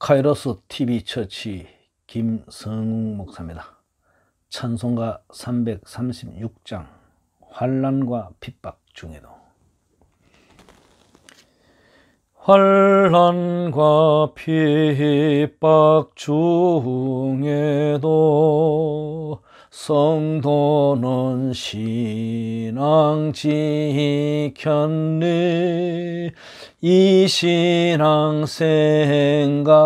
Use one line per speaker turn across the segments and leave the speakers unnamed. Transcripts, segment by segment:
카이로스 TV 처치 김성웅 목사입니다. 찬송가 336장 환난과 핍박 중에도 환난과 핍박 중에도 성도는 신앙 지켰네. 이 신앙 생각할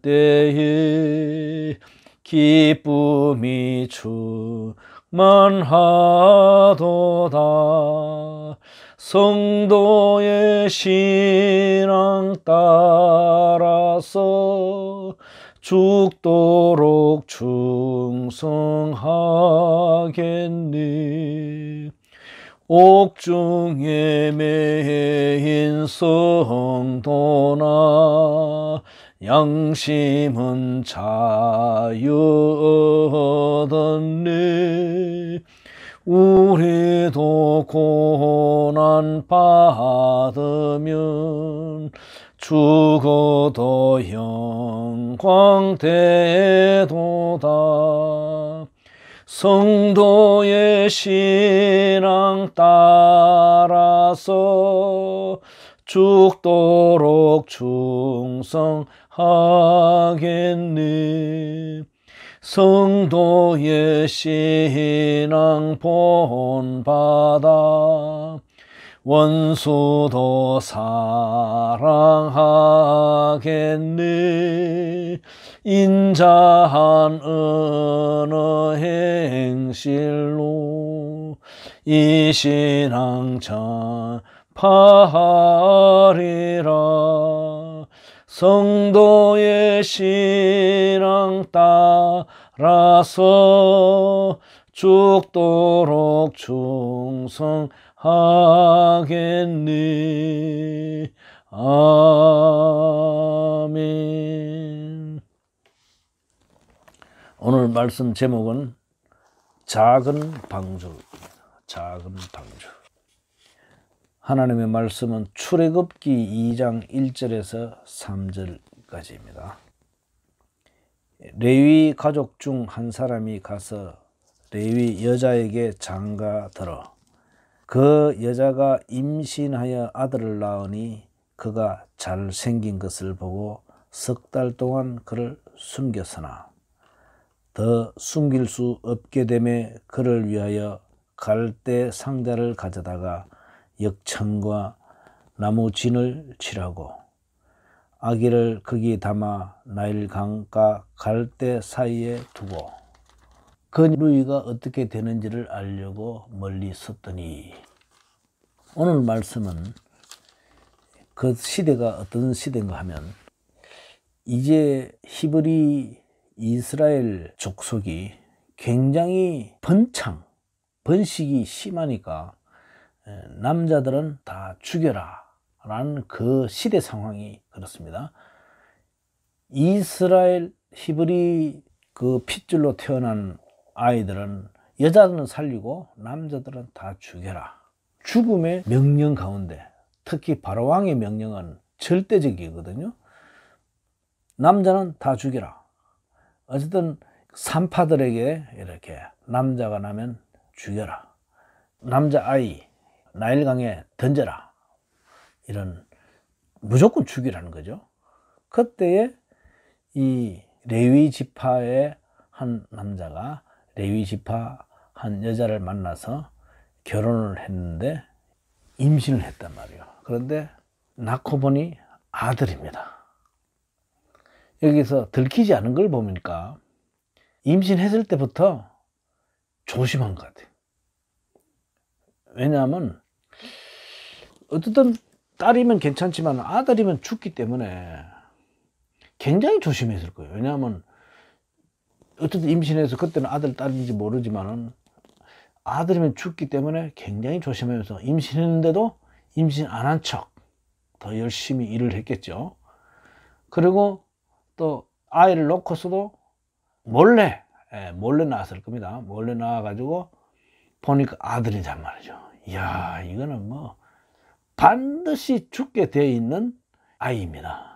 때에 기쁨이 충만하도다. 성도의 신앙 따라서 죽도록 충성하겠니. 옥중에 매인 성도나 양심은 자유 얻었네. 우리도 고난 받으면 죽어도 영광 되도다. 성도의 신앙 따라서 죽도록 충성하겠니. 성도의 신앙 본받아 원수도 사랑하겠니. 인자한 어느 행실로 이 신앙 전파하리라. 성도의 신앙 따라서 죽도록 충성하겠니. 아멘. 오늘 말씀 제목은 작은 방주입니다. 작은 방주. 하나님의 말씀은 출애굽기 2장 1절에서 3절까지입니다. 레위 가족 중 한 사람이 가서 레위 여자에게 장가들어 그 여자가 임신하여 아들을 낳으니 그가 잘생긴 것을 보고 석 달 동안 그를 숨겼으나 더 숨길 수 없게 되매 그를 위하여 갈대 상자를 가져다가 역청과 나무 진을 칠하고 아기를 거기 담아 나일 강가 갈대 사이에 두고 그 누이가 어떻게 되는지를 알려고 멀리 섰더니. 오늘 말씀은 그 시대가 어떤 시대인가 하면 이제 히브리 이스라엘 족속이 굉장히 번식이 심하니까 남자들은 다 죽여라 라는 그 시대 상황이 그렇습니다. 이스라엘 히브리 그 핏줄로 태어난 아이들은 여자들은 살리고 남자들은 다 죽여라. 죽음의 명령 가운데 특히 바로왕의 명령은 절대적이거든요. 남자는 다 죽여라. 어쨌든 산파들에게 이렇게 남자가 나면 죽여라. 남자아이 나일강에 던져라. 이런 무조건 죽이라는 거죠. 그때에 이 레위 지파의 한 남자가 레위 지파 한 여자를 만나서 결혼을 했는데 임신을 했단 말이에요. 그런데 낳고 보니 아들입니다. 여기서 들키지 않은 걸 보니까 임신했을 때부터 조심한 것 같아요. 왜냐하면 어쨌든 딸이면 괜찮지만 아들이면 죽기 때문에 굉장히 조심했을 거예요. 왜냐하면 어쨌든 임신해서 그때는 아들 딸인지 모르지만은 아들이면 죽기 때문에 굉장히 조심하면서 임신했는데도 임신 안 한 척 더 열심히 일을 했겠죠. 그리고 또 아이를 놓고서도 몰래 낳았을 겁니다. 몰래 낳아가지고 보니까 아들이란 말이죠. 이야, 이거는 뭐 반드시 죽게 되어 있는 아이입니다.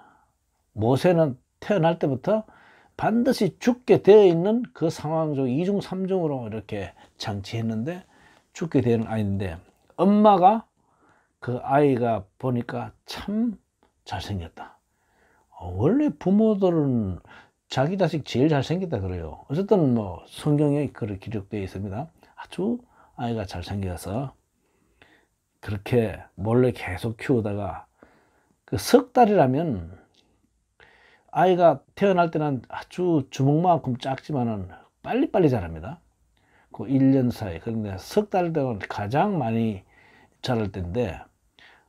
모세는 태어날 때부터 반드시 죽게 되어 있는 그 상황 중 2중 3중으로 이렇게 장치했는데 죽게 되는 아이인데, 엄마가 그 아이가 보니까 참 잘생겼다. 원래 부모들은 자기 자식 제일 잘생겼다 그래요. 어쨌든 뭐 성경에 그렇게 기록되어 있습니다. 아주 아이가 잘생겨서 그렇게 몰래 계속 키우다가 그 석 달이라면, 아이가 태어날 때는 아주 주먹만큼 작지만은 빨리빨리 자랍니다. 그 1년 사이. 그런데 석 달 동안 가장 많이 자랄 때인데,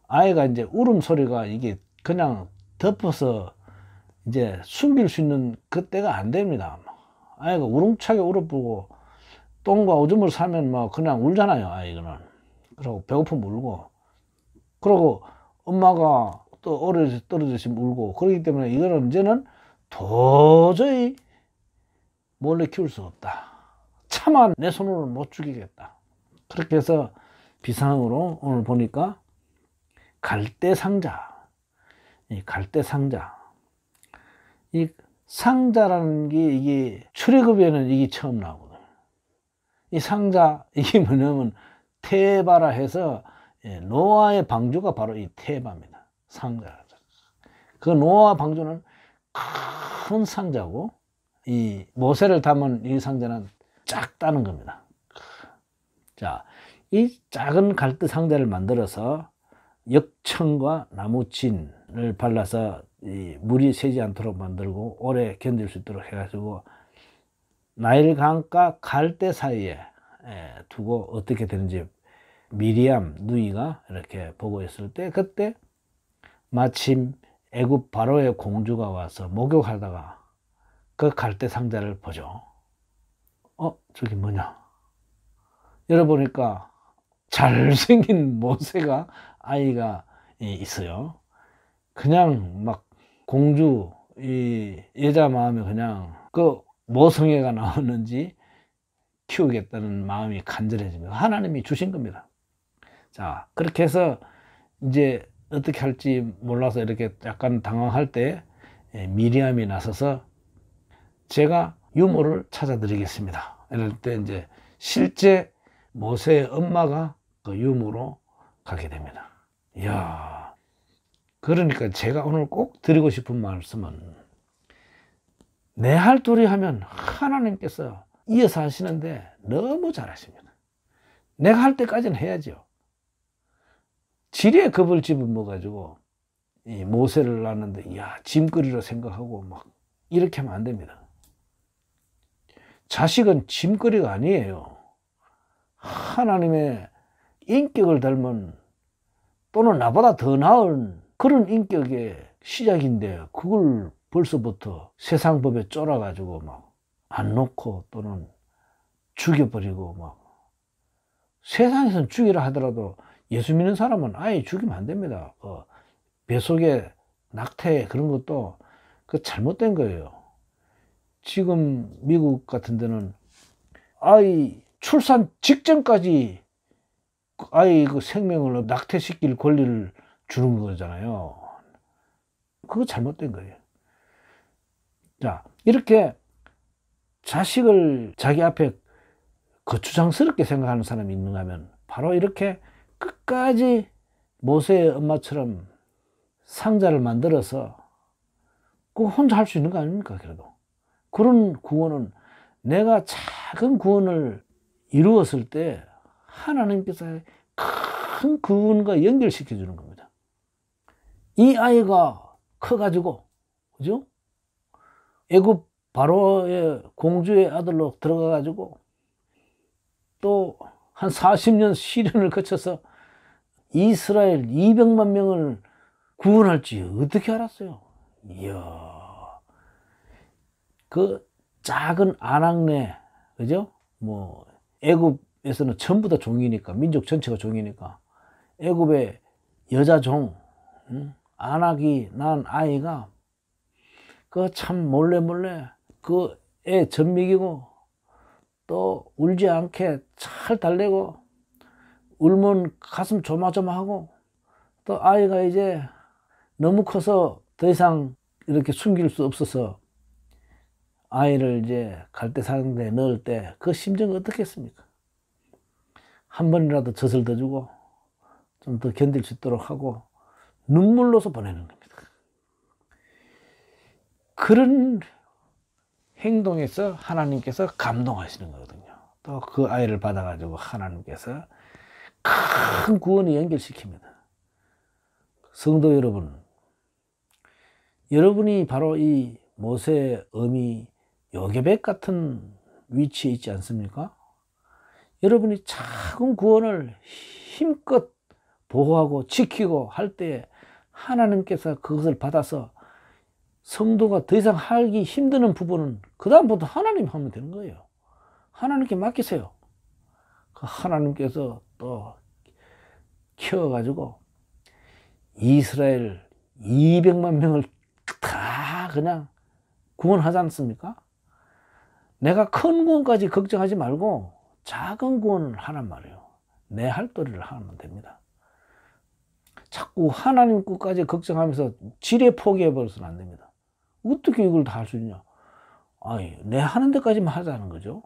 아이가 이제 울음소리가 이게 그냥 덮어서 이제 숨길 수 있는 그때가 안 됩니다. 아이가 우렁차게 울어보고 똥과 오줌을 싸면 뭐 그냥 울잖아요, 아이는. 그리고 배고프면 울고, 그리고 엄마가 또 오래 떨어지시면 울고, 그렇기 때문에 이거는 이제는 도저히 몰래 키울 수 없다. 차마 내 손으로는 못 죽이겠다. 그렇게 해서 비상으로 오늘 보니까 갈대 상자. 이 상자라는 게 이게 출애굽에는 이게 처음 나오거든요. 이 상자, 이게 뭐냐면 테바라 해서, 노아의 방주가 바로 이 테바입니다. 상자. 그 노아 방주는 큰 상자고, 이 모세를 담은 이 상자는 작다는 겁니다. 자, 이 작은 갈대 상자를 만들어서 역청과 나무진을 발라서 이 물이 새지 않도록 만들고 오래 견딜 수 있도록 해가지고 나일 강과 갈대 사이에 두고 어떻게 되는지 미리암 누이가 이렇게 보고 있을 때, 그때 마침 애굽 바로의 공주가 와서 목욕하다가 그 갈대 상자를 보죠. 저기 뭐냐? 열어보니까 잘생긴 모세가, 아이가 있어요. 그냥 막 공주, 이 여자 마음에 그냥 그 모성애가 나오는지 키우겠다는 마음이 간절해집니다. 하나님이 주신 겁니다. 자, 그렇게 해서 이제 어떻게 할지 몰라서 이렇게 약간 당황할 때 미리암이 나서서 제가 유모를 찾아드리겠습니다. 이럴 때 이제 실제 모세의 엄마가 그 유모로 가게 됩니다. 이야, 그러니까 제가 오늘 꼭 드리고 싶은 말씀은, 내 할 도리 하면 하나님께서 이어서 하시는데 너무 잘하십니다. 내가 할 때까지는 해야죠. 지레 겁을 집어먹어가지고 이 모세를 낳는데, 이야, 짐거리로 생각하고 막 이렇게 하면 안 됩니다. 자식은 짐거리가 아니에요. 하나님의 인격을 닮은, 또는 나보다 더 나은 그런 인격의 시작인데, 그걸 벌써부터 세상 법에 쫄아가지고 막 안 놓고 또는 죽여버리고, 막 세상에서는 죽이라 하더라도 예수 믿는 사람은 아예 죽이면 안 됩니다. 뱃속에 낙태 그런 것도 그 잘못된 거예요. 지금 미국 같은 데는 아이 출산 직전까지 아이 그 생명을 낙태시킬 권리를 주는 거잖아요. 그거 잘못된 거예요. 자, 이렇게 자식을 자기 앞에 거추장스럽게 생각하는 사람이 있는가 하면, 바로 이렇게 끝까지 모세의 엄마처럼 상자를 만들어서 그거 혼자 할 수 있는 거 아닙니까? 그래도 그런 구원은, 내가 작은 구원을 이루었을 때 하나님께서 큰 구원과 연결시켜 주는 겁니다. 이 아이가 커가지고, 그죠? 애굽 바로의 공주의 아들로 들어가가지고 또 한 40년 시련을 거쳐서 이스라엘 200만 명을 구원할지 어떻게 알았어요? 이야, 그 작은 아낙네, 그죠? 뭐 애굽에서는 전부 다 종이니까, 민족 전체가 종이니까, 애굽의 여자 종, 아낙이 낳은 아이가 그 참 몰래 그 애 젖먹이고, 또 울지 않게 잘 달래고, 울면 가슴 조마조마하고, 또 아이가 이제 너무 커서 더 이상 이렇게 숨길 수 없어서 아이를 이제 갈대상자에 넣을 때 그 심정이 어떻겠습니까? 한 번이라도 젖을 더 주고 좀 더 견딜 수 있도록 하고 눈물로서 보내는 겁니다. 그런 행동에서 하나님께서 감동하시는 거거든요. 또 그 아이를 받아가지고 하나님께서 큰 구원을 연결시킵니다. 성도 여러분, 여러분이 바로 이 모세의 어미 요게벳 같은 위치에 있지 않습니까? 여러분이 작은 구원을 힘껏 보호하고 지키고 할 때 하나님께서 그것을 받아서 성도가 더 이상 하기 힘드는 부분은 그 다음부터 하나님 하면 되는 거예요. 하나님께 맡기세요. 그 하나님께서 또 키워가지고 이스라엘 200만 명을 다 그냥 구원하지 않습니까? 내가 큰 구원까지 걱정하지 말고 작은 구원을 하란 말이에요. 내 할 도리를 하면 됩니다. 자꾸 하나님 것까지 걱정하면서 지레 포기해버려서는 안 됩니다. 어떻게 이걸 다 할 수 있냐? 아니, 내 하는 데까지만 하자는 거죠.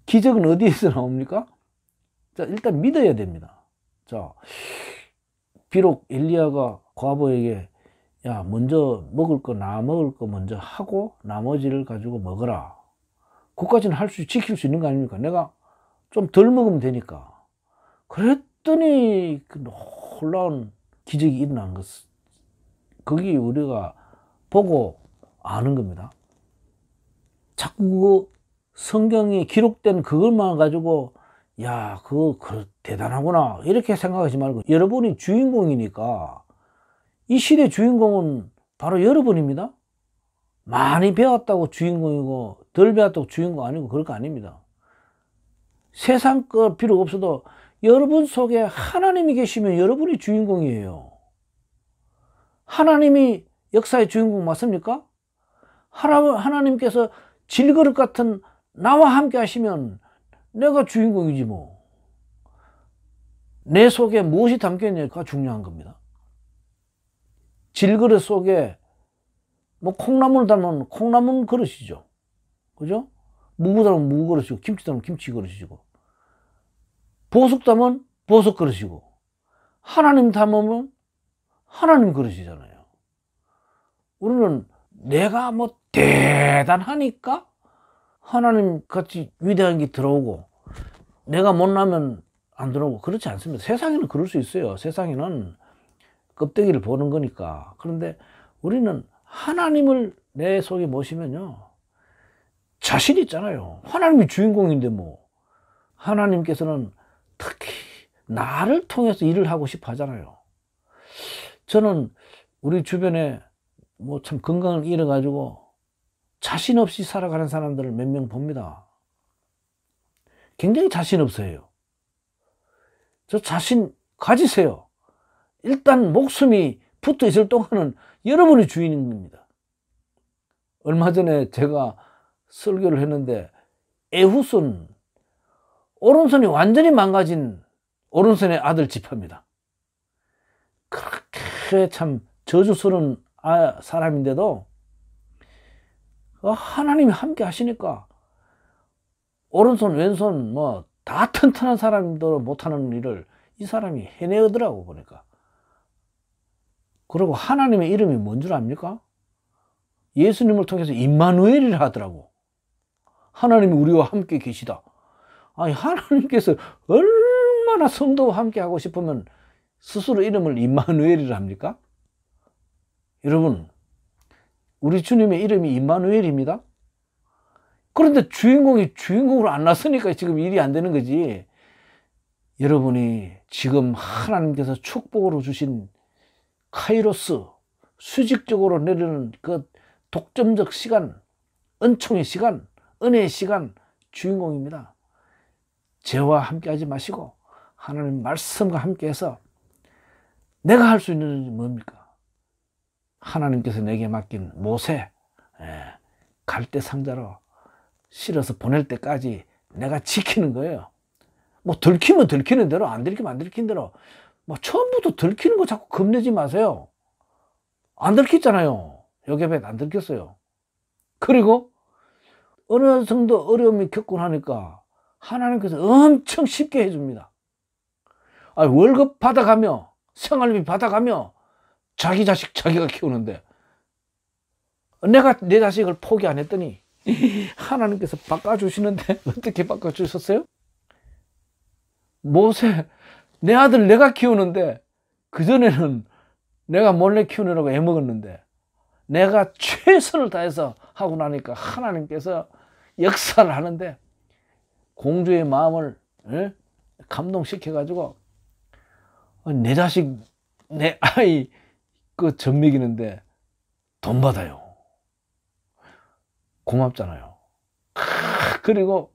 기적은 어디에서 나옵니까? 자, 일단 믿어야 됩니다. 자, 비록 엘리야가 과부에게 야, 먼저 먹을 거, 나 먹을 거 먼저 하고 나머지를 가지고 먹어라. 그까지는 지킬 수 있는 거 아닙니까? 내가 좀 덜 먹으면 되니까. 그랬더니 그 놀라운 기적이 일어난 것. 거기 우리가 보고 아는 겁니다. 자꾸 그 성경에 기록된 그것만 가지고 야, 그거 대단하구나 이렇게 생각하지 말고 여러분이 주인공이니까 이 시대 주인공은 바로 여러분입니다. 많이 배웠다고 주인공이고 덜 배웠다고 주인공 아니고 그럴 거 아닙니다. 세상 거 필요 없어도 여러분 속에 하나님이 계시면 여러분이 주인공이에요. 하나님이 역사의 주인공 맞습니까? 하나님께서 질그릇 같은 나와 함께 하시면 내가 주인공이지 뭐. 내 속에 무엇이 담겨있냐가 중요한 겁니다. 질그릇 속에 뭐 콩나물 담으면 콩나물 그릇이죠. 그죠? 무구 담으면 무구 그릇이고 김치 담으면 김치 그릇이고 보석 담으면 보석 그릇이고 하나님 담으면 하나님 그릇이잖아요. 우리는 내가 뭐 대단하니까 하나님 같이 위대한 게 들어오고 내가 못나면 안 들어오고 그렇지 않습니다. 세상에는 그럴 수 있어요. 세상에는 껍데기를 보는 거니까. 그런데 우리는 하나님을 내 속에 모시면요 자신 있잖아요. 하나님이 주인공인데 뭐. 하나님께서는 특히 나를 통해서 일을 하고 싶어 하잖아요. 저는 우리 주변에 뭐 참 건강을 잃어가지고 자신 없이 살아가는 사람들을 몇 명 봅니다. 굉장히 자신 없어요. 저 자신 가지세요. 일단 목숨이 붙어 있을 동안은 여러분이 주인인 겁니다. 얼마 전에 제가 설교를 했는데 에훗은 오른손이 완전히 망가진 오른손의 아들 지파입니다. 그렇게 참 저주스러운 사람인데도 하나님이 함께 하시니까 오른손 왼손 뭐 다 튼튼한 사람도 못하는 일을 이 사람이 해내더라고 보니까. 그리고 하나님의 이름이 뭔 줄 압니까? 예수님을 통해서 임마누엘이라 하더라고. 하나님이 우리와 함께 계시다. 아니 하나님께서 얼마나 성도와 함께 하고 싶으면 스스로 이름을 임마누엘이라 합니까? 여러분 우리 주님의 이름이 임마누엘입니다. 그런데 주인공이 주인공으로 안 났으니까 지금 일이 안 되는 거지. 여러분이 지금 하나님께서 축복으로 주신 카이로스 수직적으로 내리는 그 독점적 시간, 은총의 시간, 은혜의 시간 주인공입니다. 죄와 함께 하지 마시고 하나님 말씀과 함께 해서 내가 할 수 있는 일이 뭡니까? 하나님께서 내게 맡긴 모세 갈대 상자로 실어서 보낼 때까지 내가 지키는 거예요. 뭐 들키면 들키는 대로 안 들키면 안 들킨 대로 뭐 처음부터 들키는 거 자꾸 겁내지 마세요. 안 들켰잖아요. 요괴벳 안 들켰어요. 그리고 어느 정도 어려움이 겪고 나니까 하나님께서 엄청 쉽게 해줍니다. 월급 받아가며 생활비 받아가며 자기 자식 자기가 키우는데 내가 내 자식을 포기 안 했더니 하나님께서 바꿔주시는데 어떻게 바꿔주셨어요? 모세, 내 아들 내가 키우는데 그전에는 내가 몰래 키우느라고 애먹었는데 내가 최선을 다해서 하고 나니까 하나님께서 역사를 하는데 공주의 마음을 감동시켜가지고 내 자식, 내 아이 그 젖 먹이는데 돈 받아요. 고맙잖아요. 그리고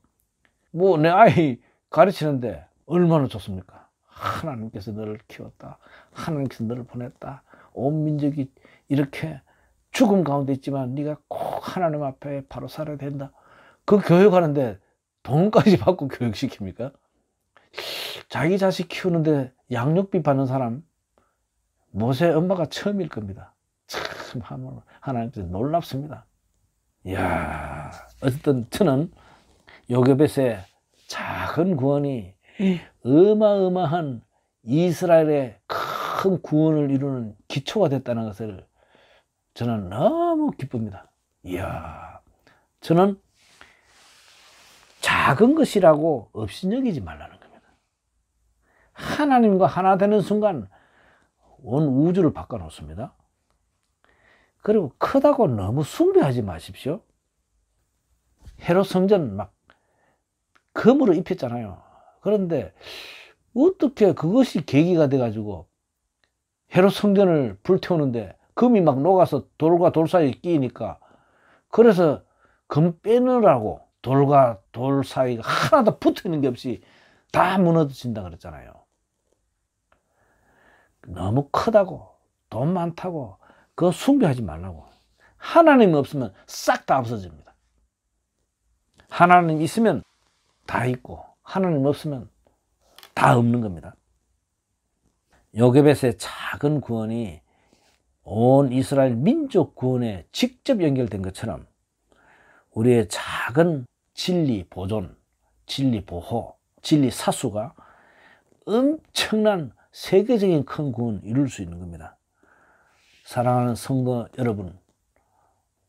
뭐 내 아이 가르치는데 얼마나 좋습니까? 하나님께서 너를 키웠다. 하나님께서 너를 보냈다. 온 민족이 이렇게 죽음 가운데 있지만 네가 꼭 하나님 앞에 바로 살아야 된다. 그 교육하는데 돈까지 받고 교육시킵니까? 자기 자식 키우는데 양육비 받는 사람 모세 엄마가 처음일 겁니다. 참 하나님께서 놀랍습니다. 이야, 어쨌든 저는 요괴벳의 작은 구원이 어마어마한 이스라엘의 큰 구원을 이루는 기초가 됐다는 것을 저는 너무 기쁩니다. 이야, 저는 작은 것이라고 업신여기지 말라는 겁니다. 하나님과 하나 되는 순간 온 우주를 바꿔놓습니다. 그리고 크다고 너무 숭배하지 마십시오. 헤롯 성전 막 금으로 입혔잖아요. 그런데 어떻게 그것이 계기가 돼가지고 헤롯 성전을 불태우는데 금이 막 녹아서 돌과 돌 사이에 끼니까 그래서 금 빼느라고 돌과 돌 사이가 하나도 붙어있는 게 없이 다 무너진다 그랬잖아요. 너무 크다고 돈 많다고 그거 숭배하지 말라고. 하나님 없으면 싹 다 없어집니다. 하나님 있으면 다 있고 하나님 없으면 다 없는 겁니다. 요괴벳의 작은 구원이 온 이스라엘 민족 구원에 직접 연결된 것처럼 우리의 작은 진리 보존, 진리 보호, 진리 사수가 엄청난 세계적인 큰 구원을 이룰 수 있는 겁니다. 사랑하는 성도 여러분,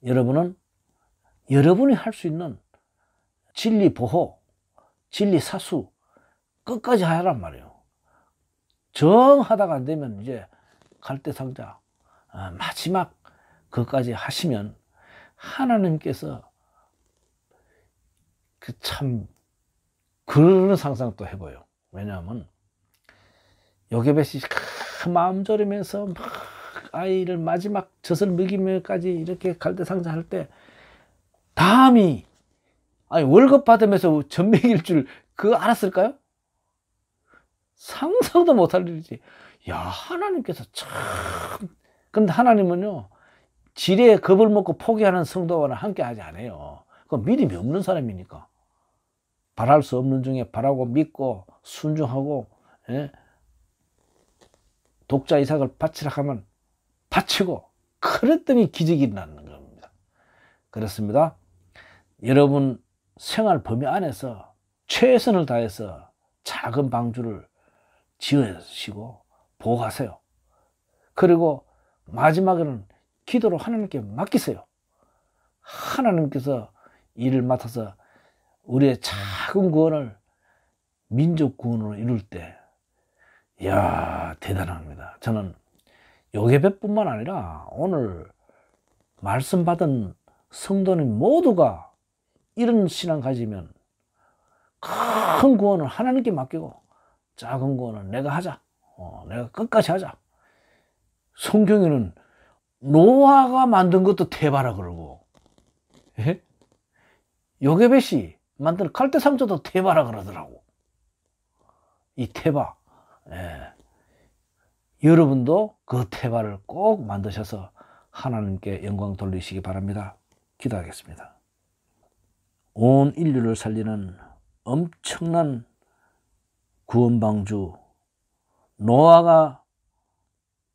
여러분은 여러분이 할 수 있는 진리 보호, 진리 사수 끝까지 하란 말이에요. 정하다가 안 되면 이제 갈대상자 마지막 그것까지 하시면 하나님께서 참 그런 상상 또 해봐요. 왜냐하면 요괴벳이 마음 졸이면서 막 아이를 마지막 젖을 먹이면까지 이렇게 갈대상자 할 때 다음이 월급 받으면서 젖 먹일 줄 그거 알았을까요? 상상도 못할 일이지. 야, 하나님께서 참. 근데 하나님은요, 지레에 겁을 먹고 포기하는 성도와는 함께 하지 않아요. 그건 믿음이 없는 사람이니까. 바랄 수 없는 중에 바라고 믿고 순종하고, 독자 이삭을 바치라 하면 바치고, 그랬더니 기적이 일어나는 겁니다. 그렇습니다. 여러분 생활 범위 안에서 최선을 다해서 작은 방주를 지으시고 보호하세요. 그리고 마지막에는 기도로 하나님께 맡기세요. 하나님께서 일을 맡아서 우리의 작은 구원을 민족 구원으로 이룰 때, 이야, 대단합니다. 저는 요괴벳뿐만 아니라 오늘 말씀 받은 성도님 모두가 이런 신앙 가지면 큰 구원을 하나님께 맡기고 작은 구원은 내가 하자. 내가 끝까지 하자. 성경에는 노아가 만든 것도 태바라 그러고, 요괴벳이 만든 갈대상자도 태바라 그러더라고. 이 태바. 여러분도 그 태바를 꼭 만드셔서 하나님께 영광 돌리시기 바랍니다. 기도하겠습니다. 온 인류를 살리는 엄청난 구원방주 노아가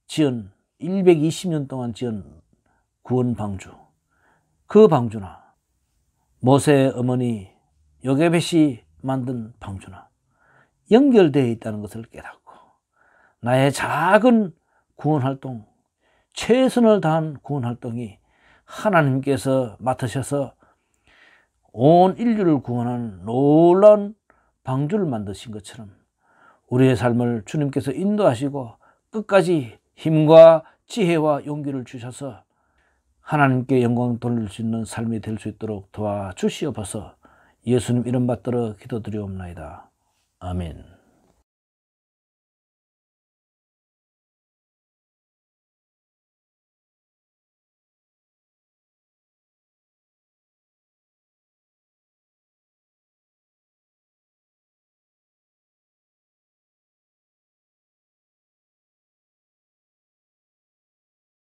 지은 120년 동안 지은 구원 방주, 그 방주나 모세의 어머니 요게벳이 만든 방주나 연결되어 있다는 것을 깨닫고 나의 작은 구원활동, 최선을 다한 구원활동이 하나님께서 맡으셔서 온 인류를 구원하는 놀라운 방주를 만드신 것처럼 우리의 삶을 주님께서 인도하시고 끝까지 힘과 지혜와 용기를 주셔서 하나님께 영광 돌릴 수 있는 삶이 될 수 있도록 도와주시옵소서. 예수님 이름 받들어 기도드리옵나이다. 아멘.